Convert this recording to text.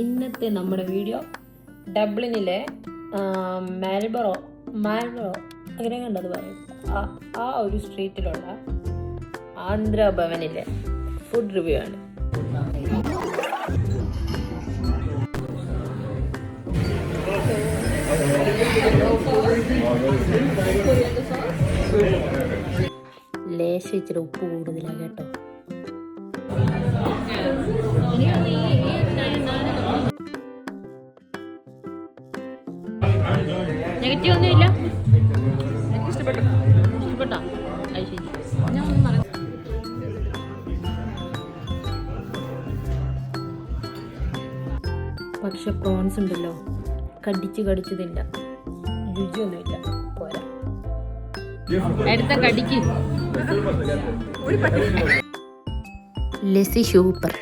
ഇന്നത്തെ നമ്മുടെ video ഡബ്ലിനിലെ Marlborough അങ്ങനെ കണ്ടത് പറയും ആ ഒരു സ്ട്രീറ്റിലുള്ള ആന്ധ്ര ഭവനിലെ ഫുഡ് റിവ്യൂ ആണ്. ലേശം ഇച്ചിരി ഉപ്പ് കൂടുതലാണ് കേട്ടോ. നെഗറ്റീവ് ഒന്നുമില്ല, എനിക്ക് ഇഷ്ടപ്പെട്ടോ? അത് ശരി, ഞാൻ ഒന്നും പറയാം. പക്ഷെ പ്രോൺസ് ഉണ്ടല്ലോ, കടിച്ചതില്ല, രുചിയൊന്നുമില്ല, പോരാ. അടുത്ത കടിക്ക് ലസ്സി സൂപ്പർ.